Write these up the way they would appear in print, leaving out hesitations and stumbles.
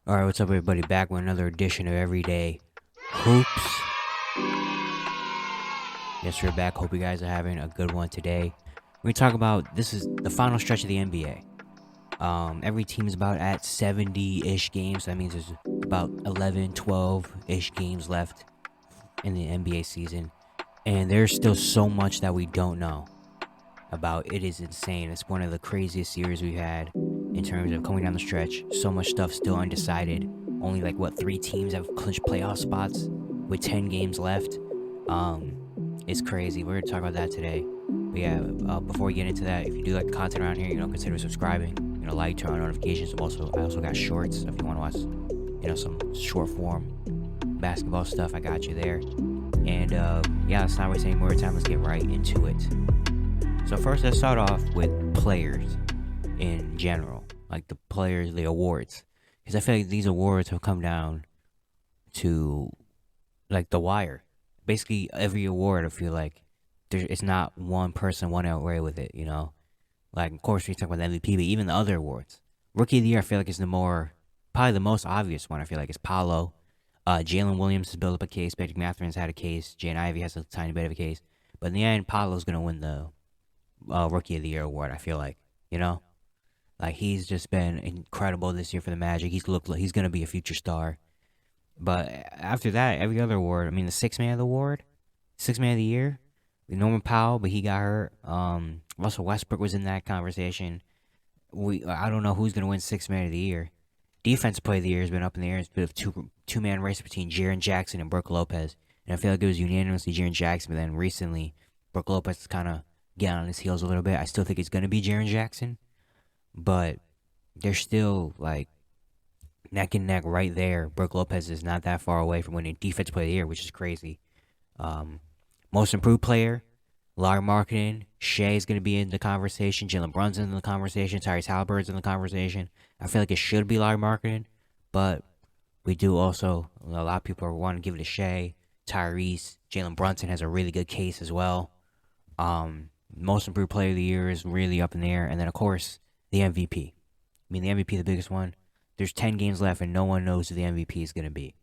All right, what's up, everybody? Back with another edition of Everyday Hoops. Yes, we're back. Hope you guys are having a good one today. We're gonna talk about this is the final stretch of the NBA. Every team is about at 70-ish games. That means there's about 11, 12-ish games left in the NBA season, and there's still so much that we don't know about. It is insane. It's one of the craziest years we've had in terms of coming down the stretch. So much stuff still undecided. Only like what 3 teams have clinched playoff spots with 10 games left. It's crazy. We're gonna talk about that today. But yeah, before we get into that, if you do like the content around here, consider subscribing. Like, turn on notifications. I also got shorts if you want to watch, some short form basketball stuff. I got you there. And yeah, let's not waste any more time. Let's get right into it. So first, let's start off with players in general, like the awards, because I feel like these awards have come down to like the wire. Basically, every award I feel like it's not one person one away with it. Like of course we talk about the MVP, but even the other awards, Rookie of the Year, I feel like is probably the most obvious one. I feel like it's Paolo. Jalen Williams has built up a case. Patrick Mathurin's had a case. Jane Ivey has a tiny bit of a case. But in the end, Paolo's gonna win the Rookie of the Year award. I feel like he's just been incredible this year for the Magic. He's gonna be a future star. But after that, every other award. I mean, the Six Man of the Year, Norman Powell, but he got hurt. Russell Westbrook was in that conversation. I don't know who's gonna win Six Man of the Year. Defensive Player of the Year has been up in the air. It's been a two man race between Jaren Jackson and Brook Lopez, and I feel like it was unanimously Jaren Jackson. But then recently, Brook Lopez is kind of getting on his heels a little bit. I still think it's gonna be Jaren Jackson, but they're still like neck and neck right there. Brook Lopez is not that far away from winning Defensive Player of the Year, which is crazy. Um, Most Improved Player, Larry Marketing, Shea is going to be in the conversation. Jalen Brunson's in the conversation. Tyrese Halliburton's in the conversation. I feel like it should be Larry Marketing, but we do also, a lot of people want to give it to Shea, Tyrese. Jalen Brunson has a really good case as well. Most Improved Player of the Year is really up in the air. And then, of course, the MVP. I mean, the MVP, the biggest one. There's 10 games left, and no one knows who the MVP is going to be.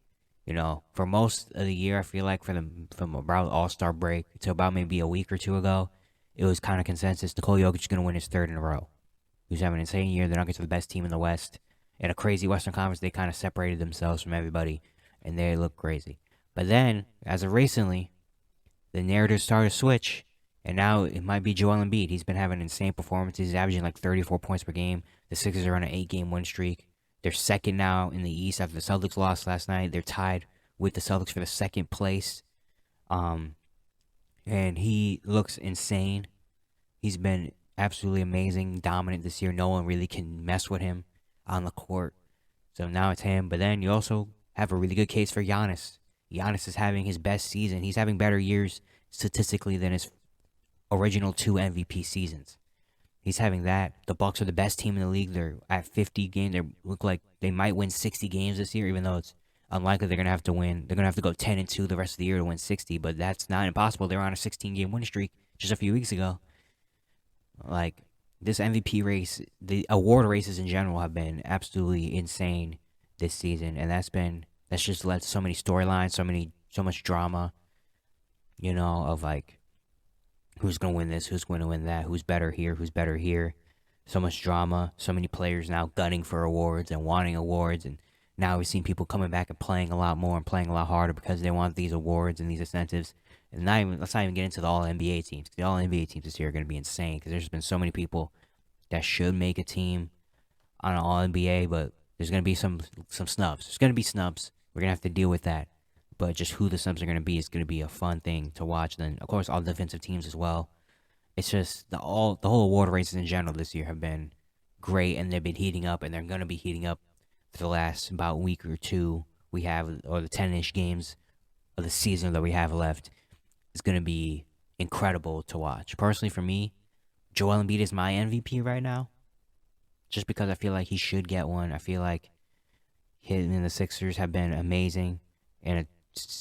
For most of the year, I feel like from about All-Star break to about maybe a week or two ago, it was kind of consensus. Nikola Jokic is going to win his third in a row. He's having an insane year. The Nuggets are the best team in the West. In a crazy Western Conference, they kind of separated themselves from everybody, and they look crazy. But then, as of recently, the narrative started to switch, and now it might be Joel Embiid. He's been having insane performances. He's averaging like 34 points per game. The Sixers are on an 8-game win streak. They're second now in the East after the Celtics lost last night. They're tied with the Celtics for the second place. And he looks insane. He's been absolutely amazing, dominant this year. No one really can mess with him on the court. So now it's him. But then you also have a really good case for Giannis. Giannis is having his best season. He's having better years statistically than his original 2 MVP seasons. He's having that. The Bucks are the best team in the league. They're at 50 games. They look like they might win 60 games this year, even though it's unlikely they're gonna have to win. They're gonna have to go 10-2 the rest of the year to win 60, but that's not impossible. They were on a 16-game win streak just a few weeks ago. Like this MVP race, the award races in general have been absolutely insane this season, and that's just led to so many storylines, so much drama. Of like who's going to win this, who's going to win that, who's better here, who's better here. So much drama, so many players now gunning for awards and wanting awards. And now we've seen people coming back and playing a lot more and playing a lot harder because they want these awards and these incentives. And let's not even get into the All NBA teams. The All NBA teams this year are going to be insane because there's been so many people that should make a team on an All NBA, but there's going to be some snubs. There's going to be snubs. We're going to have to deal with that. But just who the subs are going to be is going to be a fun thing to watch. Then, of course, all the defensive teams as well. It's just the whole award races in general this year have been great, and they've been heating up, and they're going to be heating up for the last about week or two we have, or the 10-ish games of the season that we have left. Is going to be incredible to watch. Personally, for me, Joel Embiid is my MVP right now, just because I feel like he should get one. I feel like him and the Sixers have been amazing, and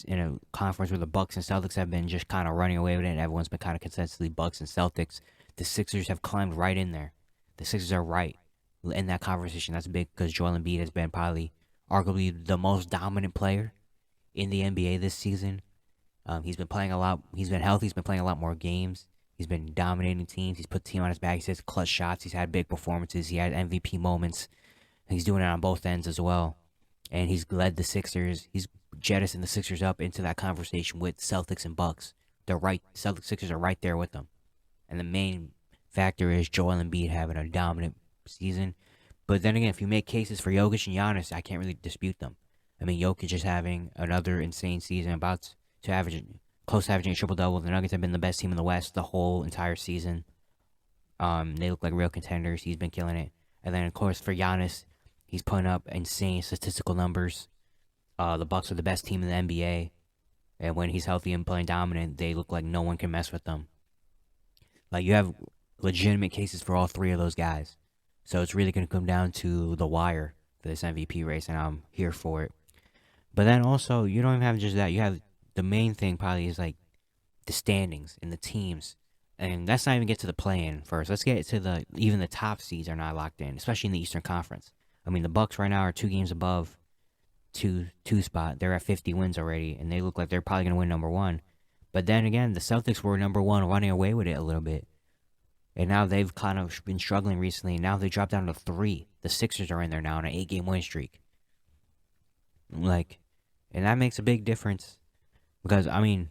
in a conference where the Bucks and Celtics have been just kind of running away with it, and everyone's been kind of consistently Bucks and Celtics. The Sixers have climbed right in there. The Sixers are right in that conversation. That's big because Joel Embiid has been probably arguably the most dominant player in the NBA this season. He's been playing a lot. He's been healthy. He's been playing a lot more games. He's been dominating teams. He's put the team on his back. He's hit clutch shots. He's had big performances. He had MVP moments. He's doing it on both ends as well. And he's led the Sixers. He's jettisoned the Sixers up into that conversation with Celtics and Bucks. They're right. Celtics Sixers are right there with them. And the main factor is Joel Embiid having a dominant season. But then again, if you make cases for Jokic and Giannis, I can't really dispute them. I mean, Jokic is having another insane season, about to average close to averaging a triple-double. The Nuggets have been the best team in the West the whole entire season. They look like real contenders. He's been killing it. And then, of course, for Giannis, he's putting up insane statistical numbers. The Bucks are the best team in the NBA. And when he's healthy and playing dominant, they look like no one can mess with them. Like, you have legitimate cases for all three of those guys. So it's really going to come down to the wire for this MVP race, and I'm here for it. But then also, you don't even have just that. You have the main thing probably is like the standings and the teams. And let's not even get to the play-in first. Let's get to even the top seeds are not locked in, especially in the Eastern Conference. I mean, the Bucks right now are 2 games above two spot. They're at 50 wins already, and they look like they're probably going to win number 1. But then again, the Celtics were number 1, running away with it a little bit. And now they've kind of been struggling recently. Now they dropped down to 3. The Sixers are in there now on an 8-game win streak. Like, and that makes a big difference. Because, I mean,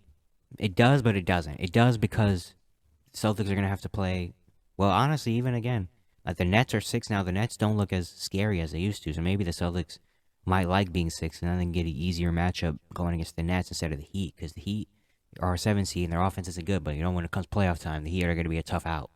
it does, but it doesn't. It does because Celtics are going to have to play, well, honestly, even again, like the Nets are 6 now. The Nets don't look as scary as they used to. So maybe the Celtics might like being 6 and then they can get an easier matchup going against the Nets instead of the Heat. Because the Heat are a 7 seed and their offense isn't good. But, you know, when it comes playoff time, the Heat are going to be a tough out.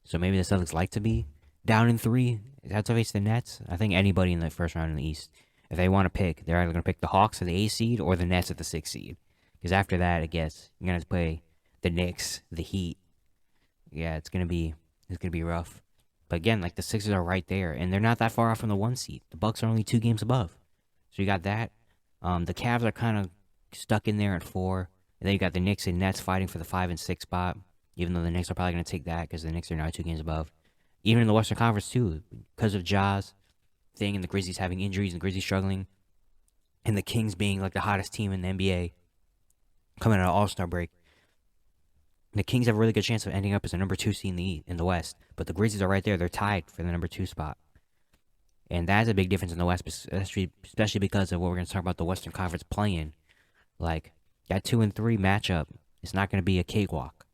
So maybe the Celtics like to be down in 3. That's to face the Nets. I think anybody in the first round in the East, if they want to pick, they're either going to pick the Hawks at the 8 seed or the Nets at the 6 seed. Because after that, I guess you're going to have to play the Knicks, the Heat. Yeah, it's gonna be rough. But again, like the Sixers are right there, and they're not that far off from the 1 seed. The Bucks are only 2 games above, so you got that. The Cavs are kind of stuck in there at 4, and then you got the Knicks and Nets fighting for the 5 and 6 spot. Even though the Knicks are probably gonna take that because the Knicks are now 2 games above. Even in the Western Conference too, because of Ja's thing and the Grizzlies having injuries and the Grizzlies struggling, and the Kings being like the hottest team in the NBA coming out of All-Star break. The Kings have a really good chance of ending up as a number 2 seed in the West. But the Grizzlies are right there. They're tied for the number 2 spot. And that's a big difference in the West, especially because of what we're going to talk about, the Western Conference play-in. Like, that 2 and 3 matchup is not going to be a cakewalk.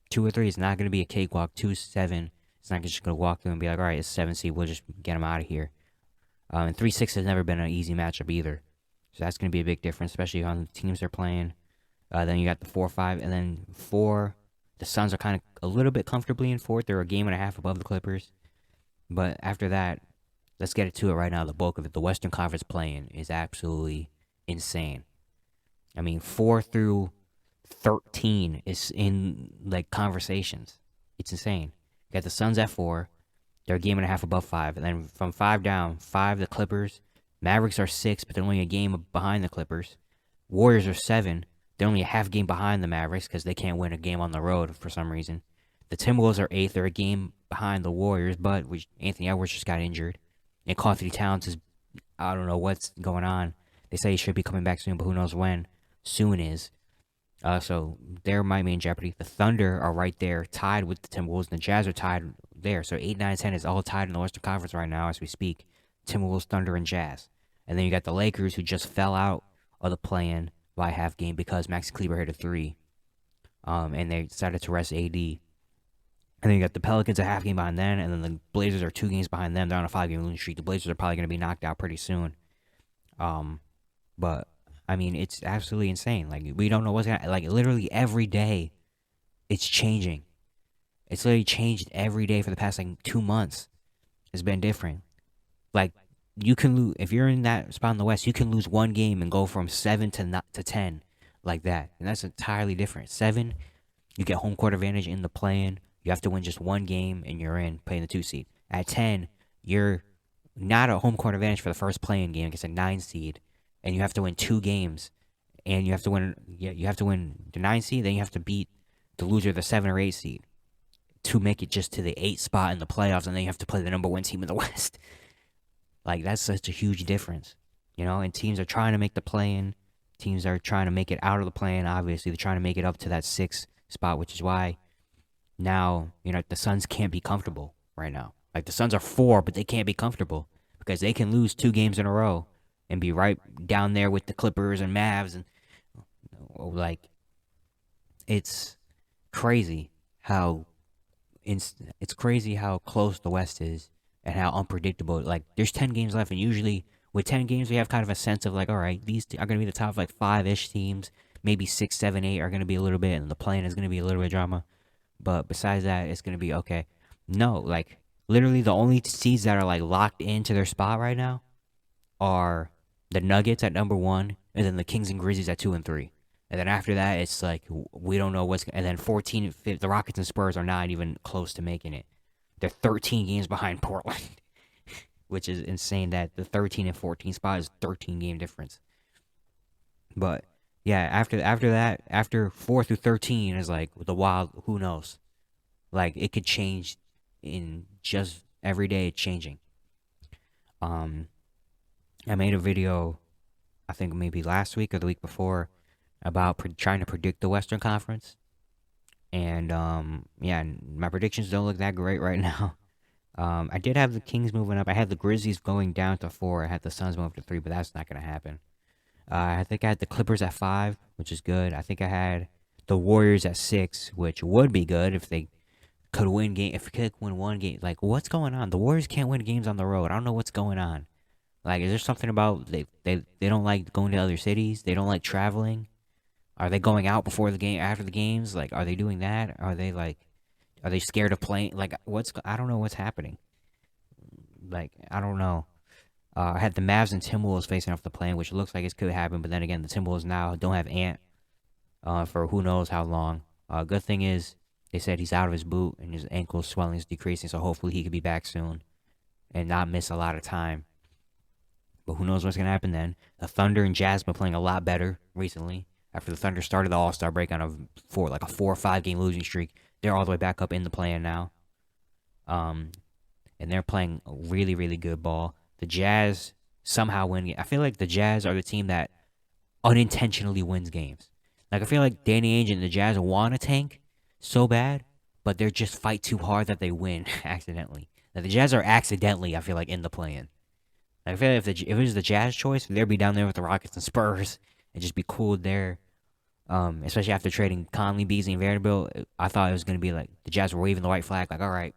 2 or 3 is not going to be a cakewalk. 2-7, it's not just going to walk through and be like, all right, it's 7 seed. We'll just get them out of here. And 3-6 has never been an easy matchup either. So that's going to be a big difference, especially on the teams they're playing. Then you got the 4-5, and then 4. The Suns are kind of a little bit comfortably in 4th. They're a game and a half above the Clippers. But after that, let's get to it right now. The bulk of it, the Western Conference play-in is absolutely insane. I mean, 4 through 13 is in like conversations. It's insane. You got the Suns at 4. They're a game and a half above 5. And then from 5 down, 5 the Clippers. Mavericks are 6, but they're only a game behind the Clippers. Warriors are 7. They're only a half game behind the Mavericks because they can't win a game on the road for some reason. The Timberwolves are 8th. They're a game behind the Warriors, but Anthony Edwards just got injured. And Anthony Towns is, I don't know what's going on. They say he should be coming back soon, but who knows when. Soon is. So they're might be in jeopardy. The Thunder are right there, tied with the Timberwolves. And the Jazz are tied there. So 8, 9, 10 is all tied in the Western Conference right now as we speak. Timberwolves, Thunder, and Jazz. And then you got the Lakers who just fell out of the play-in by a half game because Maxi Kleber hit a 3. And they decided to rest AD. And then you got the Pelicans a half game behind them, and then the Blazers are 2 games behind them. They're on a 5-game losing streak. The Blazers are probably going to be knocked out pretty soon. But I mean, it's absolutely insane. Like, we don't know what's gonna, like, literally every day it's changing. It's literally changed every day for the past like 2 months. It's been different. Like, you can lose if you're in that spot in the West. You can lose 1 game and go from 7 to 10 like that, and that's entirely different. 7, you get home court advantage in the play-in. You have to win just 1 game and you're in playing the 2 seed. At 10, you're not a home court advantage for the first play-in game against a 9 seed, and you have to win 2 games, and you have to win. Yeah, you have to win the 9 seed, then you have to beat the loser of the 7 or 8 seed to make it just to the 8 spot in the playoffs, and then you have to play the number 1 team in the West. Like, that's such a huge difference. And teams are trying to make the play-in. Teams are trying to make it out of the play-in. Obviously, they're trying to make it up to that 6th spot, which is why now, the Suns can't be comfortable right now. Like, the Suns are 4, but they can't be comfortable because they can lose 2 games in a row and be right down there with the Clippers and Mavs. And, like, it's crazy how it's crazy how close the West is and how unpredictable. Like, there's 10 games left, and usually with 10 games, we have kind of a sense of like, all right, these are going to be the top like 5-ish teams. Maybe 6, 7, 8 are going to be a little bit, and the play-in is going to be a little bit of drama. But besides that, it's going to be okay. No, like, literally the only seeds that are like locked into their spot right now are the Nuggets at number 1, and then the Kings and Grizzlies at 2 and 3. And then after that, it's like we don't know what's. And then 14, the Rockets and Spurs are not even close to making it. They're 13 games behind Portland, which is insane. That the 13 and 14 spot is 13 game difference. But yeah, after that, after 4 through 13 is like the wild. Who knows? Like, it could change in just every day. It's changing. I made a video, I think maybe last week or the week before, about trying to predict the Western Conference. And yeah, my predictions don't look that great right now. I did have the Kings moving up. I had the Grizzlies going down to 4. I had the Suns moving up to 3, but that's not going to happen. I think I had the Clippers at 5, which is good. I think I had the Warriors at 6, which would be good if they could win game. If they could win one game, like, what's going on? The Warriors can't win games on the road. I don't know what's going on. Like, is there something about they don't like going to other cities? They don't like traveling? Are they going out before the game, after the games? Like, are they doing that? Are they scared of playing? Like, I don't know what's happening. Like, I don't know. I had the Mavs and Timberwolves facing off the play-in, which looks like it could happen. But then again, the Timberwolves now don't have Ant for who knows how long. Good thing is they said he's out of his boot and his ankle swelling is decreasing, so hopefully he could be back soon and not miss a lot of time. But who knows what's going to happen then. The Thunder and Jazz been playing a lot better recently. After the Thunder started the All-Star break on a 4 or 5 game losing streak, they're all the way back up in the play-in now. And they're playing really, really good ball. The Jazz somehow win. I feel like the Jazz are the team that unintentionally wins games. Like, I feel like Danny Ainge and the Jazz want to tank so bad, but they just fight too hard that they win accidentally. Now, the Jazz are accidentally, I feel like, in the play-in. I feel like if it was the Jazz choice, they'd be down there with the Rockets and Spurs and just be cool there. Especially after trading Conley, Beasley, and Vanderbilt, I thought it was going to be like the Jazz were waving the white flag, like, all right,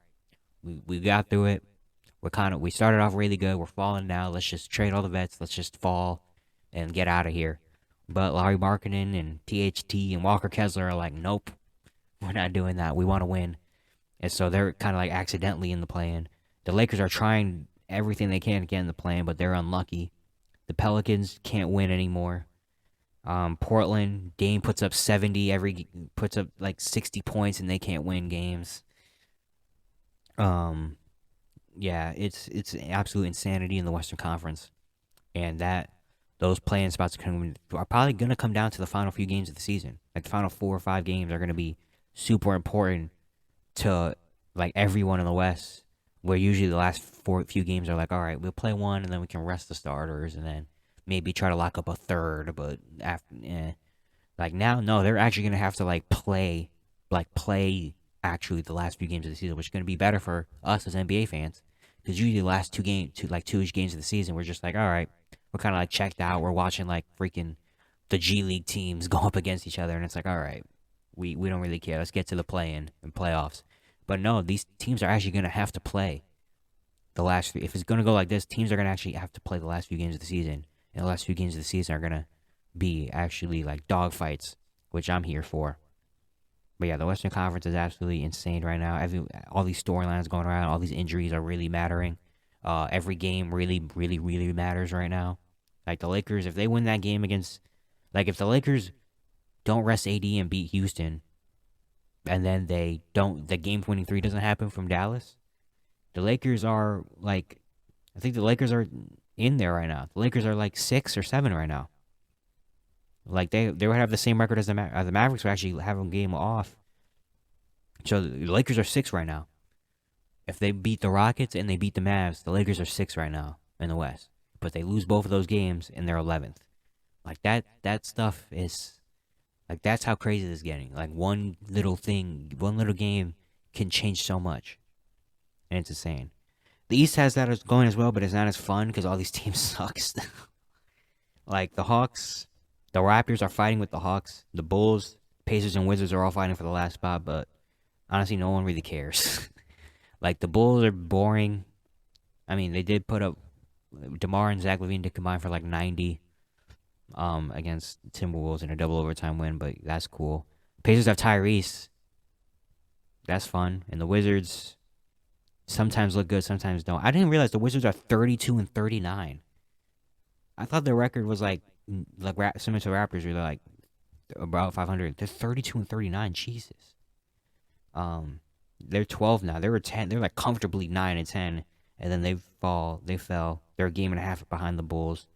we got through it. We started off really good. We're falling now. Let's just trade all the vets. Let's just fall and get out of here. But Larry Markkinen and THT and Walker Kessler are like, nope, we're not doing that. We want to win. And so they're kind of like accidentally in the play-in. The Lakers are trying everything they can to get in the play-in, but they're unlucky. The Pelicans can't win anymore. Portland, Dame puts up 70 puts up like 60 points, and they can't win games. Yeah, it's absolute insanity in the Western Conference, and those play-in spots are probably gonna come down to the final few games of the season. Like, the final 4 or 5 games are gonna be super important to like everyone in the West. Where usually the last few games are like, all right, we'll play one, and then we can rest the starters, and then maybe try to lock up a third. But after, like now, no, they're actually gonna have to play actually the last few games of the season, which is gonna be better for us as NBA fans, because usually the last 2-ish games of the season, we're just like, all right, we're kind of like checked out. We're watching like freaking the G League teams go up against each other, and it's like, all right, we don't really care. Let's get to the play-in and playoffs. But no, these teams are actually going to have to play the last few. If it's going to go like this, teams are going to actually have to play the last few games of the season. And the last few games of the season are going to be actually like dogfights, which I'm here for. But yeah, the Western Conference is absolutely insane right now. All these storylines going around, all these injuries are really mattering. Every game really, really, really matters right now. Like, the Lakers, if they win that game against... Like, if the Lakers don't rest AD and beat Houston, and then the game-winning 3 doesn't happen from Dallas, the Lakers are like, I think the Lakers are in there right now. The Lakers are like 6 or 7 right now. Like, they would have the same record as the Mavericks would actually have a game off. So the Lakers are 6 right now. If they beat the Rockets and they beat the Mavs, the Lakers are 6 right now in the West. but they lose both of those games and they're 11th. Like that stuff is like that's how crazy this is getting. Like one little thing, one little game can change so much, and it's insane. The East has that going as well, but it's not as fun because all these teams suck. Like the Hawks, the Raptors are fighting with the Hawks. The Bulls, Pacers, and Wizards are all fighting for the last spot, but honestly, no one really cares. Like the Bulls are boring. I mean, they did put up DeMar and Zach LaVine to combine for like 90 against Timberwolves in a double overtime win, but that's cool. Pacers have Tyrese. That's fun. And the Wizards sometimes look good, sometimes don't. I didn't realize the Wizards are 32 and 39. I thought the record was like similar to Raptors, were like about 500. They're 32 and 39. Jesus. They're 12 now. They were 10. They're like comfortably 9 and 10, and then they fell. They're a game and a half behind the Bulls.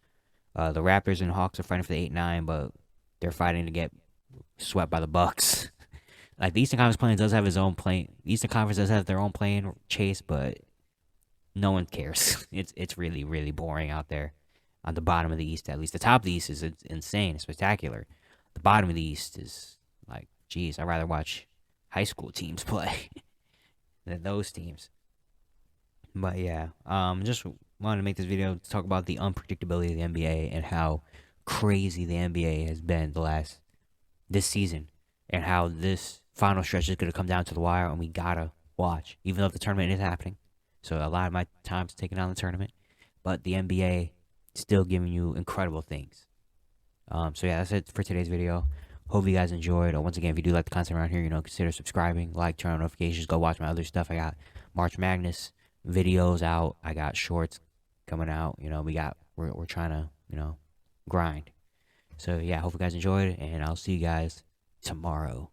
The Raptors and Hawks are fighting for the 8-9, but they're fighting to get swept by the Bucks. Like the Eastern Conference plane does have its own plane. The Eastern Conference does have their own plane chase, but no one cares. It's really, really boring out there. On the bottom of the East, at least the top of the East is insane, it's spectacular. The bottom of the East is like, geez, I'd rather watch high school teams play than those teams. But yeah, just wanted to make this video to talk about the unpredictability of the NBA and how crazy the NBA has been this season, and how this final stretch is going to come down to the wire, and we gotta watch, even though the tournament is happening. So a lot of my time's taken on the tournament, but the NBA still giving you incredible things. So yeah, that's it for today's video. Hope you guys enjoyed. Once again, if you do like the content around here, consider subscribing, turn on notifications, go watch my other stuff. I got March Madness videos out. I got shorts coming out. We're trying to, grind. So yeah, hope you guys enjoyed, and I'll see you guys tomorrow.